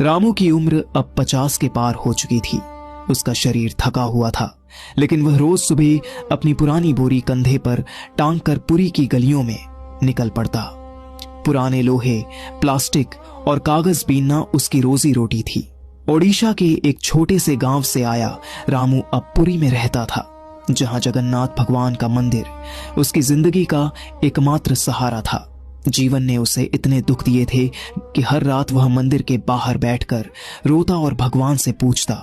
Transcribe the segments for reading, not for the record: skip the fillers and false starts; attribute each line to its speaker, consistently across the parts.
Speaker 1: रामू की उम्र अब 50 के पार हो चुकी थी। उसका शरीर थका हुआ था, लेकिन वह रोज सुबह अपनी पुरानी बोरी कंधे पर टांग कर पुरी की गलियों में निकल पड़ता। पुराने लोहे, प्लास्टिक और कागज बीनना उसकी रोजी रोटी थी। ओडिशा के एक छोटे से गांव से आया रामू अब पुरी में रहता था, जहां जगन्नाथ भगवान का मंदिर उसकी जिंदगी का एकमात्र सहारा था। जीवन ने उसे इतने दुख दिए थे कि हर रात वह मंदिर के बाहर बैठकर रोता और भगवान से पूछता,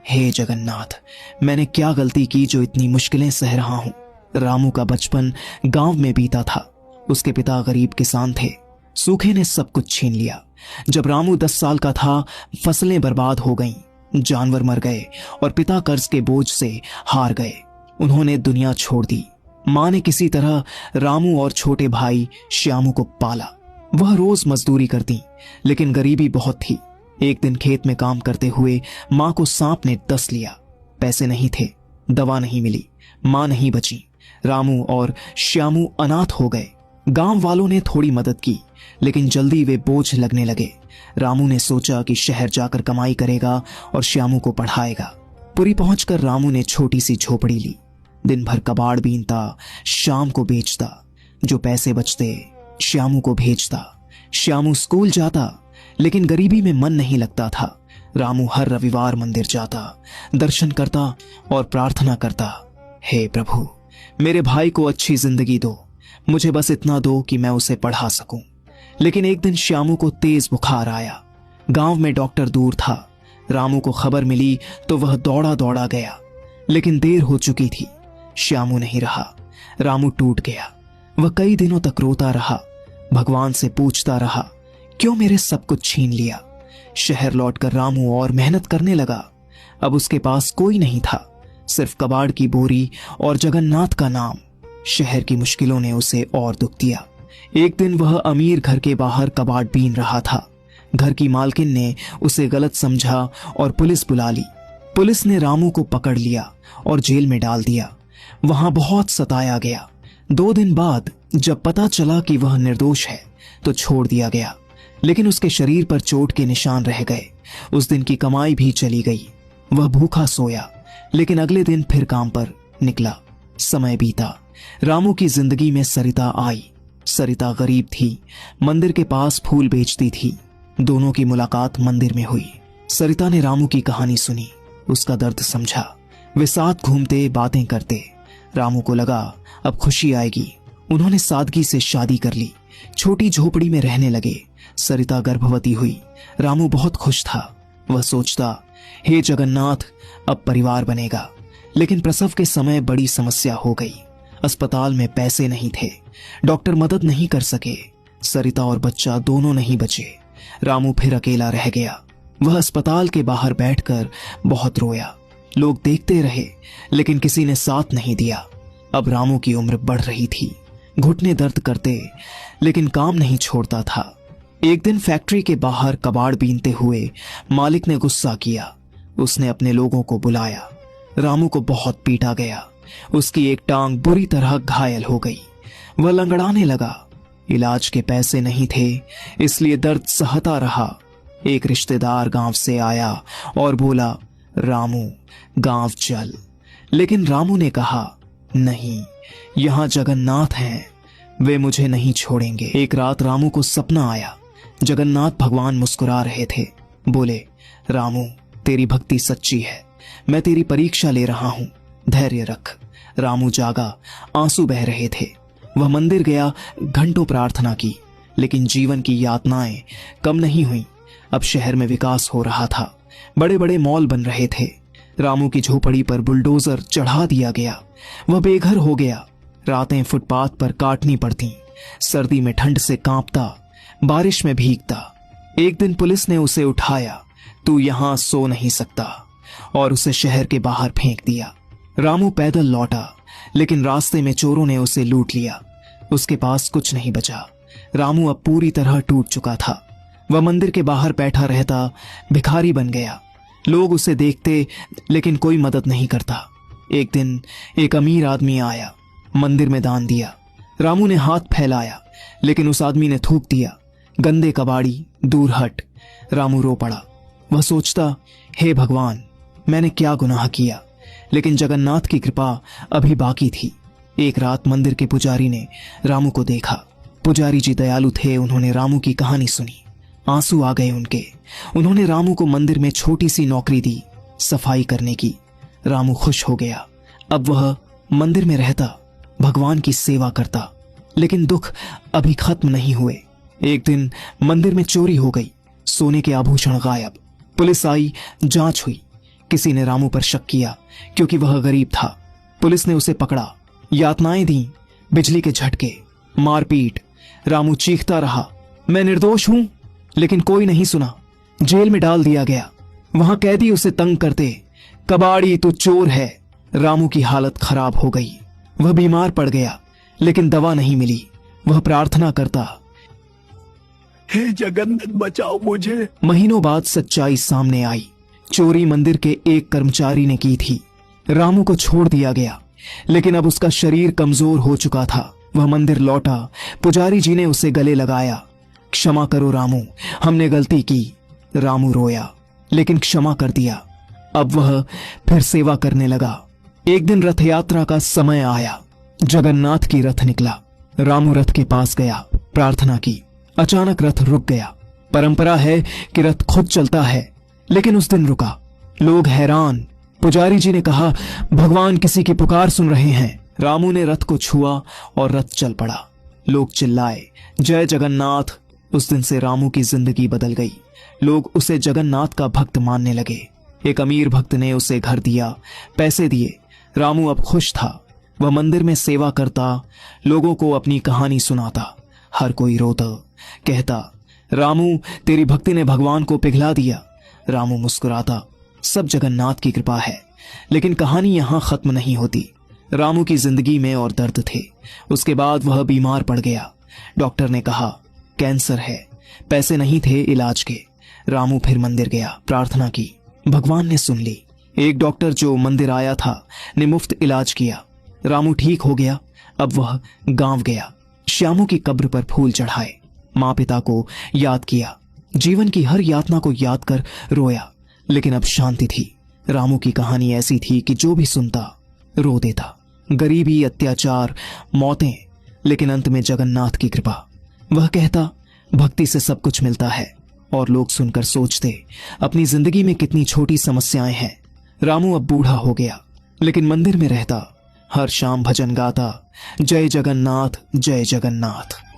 Speaker 1: हे जगन्नाथ, मैंने क्या गलती की जो इतनी मुश्किलें सह रहा हूं। रामू का बचपन गांव में बीता था। उसके पिता गरीब किसान थे। सूखे ने सब कुछ छीन लिया। जब रामू 10 साल का था, फसलें बर्बाद हो गईं, जानवर मर गए और पिता कर्ज के बोझ से हार गए। उन्होंने दुनिया छोड़ दी। मां ने किसी तरह रामू और छोटे भाई श्यामू को पाला। वह रोज मजदूरी करती, लेकिन गरीबी बहुत थी। एक दिन खेत में काम करते हुए मां को सांप ने डस लिया। पैसे नहीं थे, दवा नहीं मिली, मां नहीं बची। रामू और श्यामू अनाथ हो गए। गांव वालों ने थोड़ी मदद की, लेकिन जल्दी वे बोझ लगने लगे। रामू ने सोचा कि शहर जाकर कमाई करेगा और श्यामू को पढ़ाएगा। पुरी पहुंचकर रामू ने छोटी सी झोपड़ी ली। दिन भर कबाड़ बीनता, शाम को बेचता। जो पैसे बचते श्यामू को भेजता। श्यामू स्कूल जाता, लेकिन गरीबी में मन नहीं लगता था। रामू हर रविवार मंदिर जाता, दर्शन करता और प्रार्थना करता, हे प्रभु, मेरे भाई को अच्छी जिंदगी दो, मुझे बस इतना दो कि मैं उसे पढ़ा सकूं। लेकिन एक दिन श्यामू को तेज बुखार आया। गांव में डॉक्टर दूर था। रामू को खबर मिली तो वह दौड़ा दौड़ा गया, लेकिन देर हो चुकी थी। श्यामू नहीं रहा। रामू टूट गया। वह कई दिनों तक रोता रहा, भगवान से पूछता रहा, क्यों मेरे सब कुछ छीन लिया। शहर लौटकर रामू और मेहनत करने लगा। अब उसके पास कोई नहीं था, सिर्फ कबाड़ की बोरी और जगन्नाथ का नाम। शहर की मुश्किलों ने उसे और दुख दिया। एक दिन वह अमीर घर के बाहर कबाड़ बीन रहा था। घर की मालकिन ने उसे गलत समझा और पुलिस बुला ली। पुलिस ने रामू को पकड़ लिया और जेल में डाल दिया। वहां बहुत सताया गया। 2 दिन बाद जब पता चला कि वह निर्दोष है तो छोड़ दिया गया, लेकिन उसके शरीर पर चोट के निशान रह गए। उस दिन की कमाई भी चली गई। वह भूखा सोया, लेकिन अगले दिन फिर काम पर निकला। समय बीता। रामू की जिंदगी में सरिता आई। सरिता गरीब थी, मंदिर के पास फूल बेचती थी। दोनों की मुलाकात मंदिर में हुई। सरिता ने रामू की कहानी सुनी, उसका दर्द समझा। वे साथ घूमते, बातें करते। रामू को लगा अब खुशी आएगी। उन्होंने सादगी से शादी कर ली, छोटी झोपड़ी में रहने लगे। सरिता गर्भवती हुई। रामू बहुत खुश था। वह सोचता, हे जगन्नाथ, अब परिवार बनेगा। लेकिन प्रसव के समय बड़ी समस्या हो गई। अस्पताल में पैसे नहीं थे, डॉक्टर मदद नहीं कर सके। सरिता और बच्चा दोनों नहीं बचे। रामू फिर अकेला रह गया। वह अस्पताल के बाहर बैठकर बहुत रोया। लोग देखते रहे, लेकिन किसी ने साथ नहीं दिया। अब रामू की उम्र बढ़ रही थी। घुटने दर्द करते, लेकिन काम नहीं छोड़ता था। एक दिन फैक्ट्री के बाहर कबाड़ बीनते हुए मालिक ने गुस्सा किया। उसने अपने लोगों को बुलाया। रामू को बहुत पीटा गया। उसकी एक टांग बुरी तरह घायल हो गई। वह लंगड़ाने लगा। इलाज के पैसे नहीं थे, इसलिए दर्द सहता रहा। एक रिश्तेदार गांव से आया और बोला, रामू, गांव चल। लेकिन रामू ने कहा, नहीं, यहां जगन्नाथ हैं, वे मुझे नहीं छोड़ेंगे। एक रात रामू को सपना आया। जगन्नाथ भगवान मुस्कुरा रहे थे। बोले, रामू, तेरी भक्ति सच्ची है, मैं तेरी परीक्षा ले रहा हूं, धैर्य रख। रामू जागा, आंसू बह रहे थे। वह मंदिर गया, घंटों प्रार्थना की, लेकिन जीवन की यातनाएं कम नहीं हुई। अब शहर में विकास हो रहा था। बड़े बड़े मॉल बन रहे थे। रामू की झोपड़ी पर बुलडोजर चढ़ा दिया गया। वह बेघर हो गया। रातें फुटपाथ पर काटनी पड़ती। सर्दी में ठंड से कांपता, बारिश में भीगता। एक दिन पुलिस ने उसे उठाया, तू यहां सो नहीं सकता, और उसे शहर के बाहर फेंक दिया। रामू पैदल लौटा, लेकिन रास्ते में चोरों ने उसे लूट लिया। उसके पास कुछ नहीं बचा। रामू अब पूरी तरह टूट चुका था। वह मंदिर के बाहर बैठा रहता, भिखारी बन गया। लोग उसे देखते, लेकिन कोई मदद नहीं करता। एक दिन एक अमीर आदमी आया, मंदिर में दान दिया। रामू ने हाथ फैलाया, लेकिन उस आदमी ने थूक दिया, गंदे कबाड़ी, दूर हट। रामू रो पड़ा। वह सोचता, हे भगवान, मैंने क्या गुनाह किया। लेकिन जगन्नाथ की कृपा अभी बाकी थी। एक रात मंदिर के पुजारी ने रामू को देखा। पुजारी जी दयालु थे, उन्होंने रामू की कहानी सुनी। आंसू आ गए उनके। उन्होंने रामू को मंदिर में छोटी सी नौकरी दी, सफाई करने की। रामू खुश हो गया। अब वह मंदिर में रहता, भगवान की सेवा करता। लेकिन दुख अभी खत्म नहीं हुए। एक दिन मंदिर में चोरी हो गई, सोने के आभूषण गायब। पुलिस आई, जांच हुई। किसी ने रामू पर शक किया क्योंकि वह गरीब था। पुलिस ने उसे पकड़ा, यातनाएं दी, बिजली के झटके, मारपीट। रामू चीखता रहा, मैं निर्दोष हूं, लेकिन कोई नहीं सुना। जेल में डाल दिया गया। वहां कैदी उसे तंग करते, कबाड़ी तू चोर है। रामू की हालत खराब हो गई। वह बीमार पड़ गया, लेकिन दवा नहीं मिली। वह प्रार्थना करता,
Speaker 2: हे जगन्नाथ बचाओ मुझे।
Speaker 1: महीनों बाद सच्चाई सामने आई। चोरी मंदिर के एक कर्मचारी ने की थी। रामू को छोड़ दिया गया, लेकिन अब उसका शरीर कमजोर हो चुका था। वह मंदिर लौटा। पुजारी जी ने उसे गले लगाया। क्षमा करो रामू, हमने गलती की। रामू रोया, लेकिन क्षमा कर दिया। अब वह फिर सेवा करने लगा। एक दिन रथ यात्रा का समय आया। जगन्नाथ की रथ निकला। रामू रथ के पास गया, प्रार्थना की। अचानक रथ रुक गया। परंपरा है कि रथ खुद चलता है, लेकिन उस दिन रुका। लोग हैरान। पुजारी जी ने कहा, भगवान किसी की पुकार सुन रहे हैं। रामू ने रथ को छुआ और रथ चल पड़ा। लोग चिल्लाए, जय जगन्नाथ। उस दिन से रामू की जिंदगी बदल गई। लोग उसे जगन्नाथ का भक्त मानने लगे। एक अमीर भक्त ने उसे घर दिया, पैसे दिए। रामू अब खुश था। वह मंदिर में सेवा करता, लोगों को अपनी कहानी सुनाता। हर कोई रोता, कहता, रामू तेरी भक्ति ने भगवान को पिघला दिया। रामू मुस्कुराता, सब जगन्नाथ की कृपा है। लेकिन कहानी यहां खत्म नहीं होती। रामू की जिंदगी में और दर्द थे। उसके बाद वह बीमार पड़ गया। डॉक्टर ने कहा, कैंसर है। पैसे नहीं थे इलाज के। रामू फिर मंदिर गया, प्रार्थना की। भगवान ने सुन ली। एक डॉक्टर जो मंदिर आया था ने मुफ्त इलाज किया। रामू ठीक हो गया। अब वह गांव गया। श्यामू की कब्र पर फूल चढ़ाए, माँ पिता को याद किया, जीवन की हर यातना को याद कर रोया। लेकिन अब शांति थी। रामू की कहानी ऐसी थी कि जो भी सुनता रो देता। गरीबी, अत्याचार, मौतें, लेकिन अंत में जगन्नाथ की कृपा। वह कहता, भक्ति से सब कुछ मिलता है। और लोग सुनकर सोचते, अपनी जिंदगी में कितनी छोटी समस्याएं हैं। रामू अब बूढ़ा हो गया, लेकिन मंदिर में रहता, हर शाम भजन गाता, जय जगन्नाथ, जय जगन्नाथ।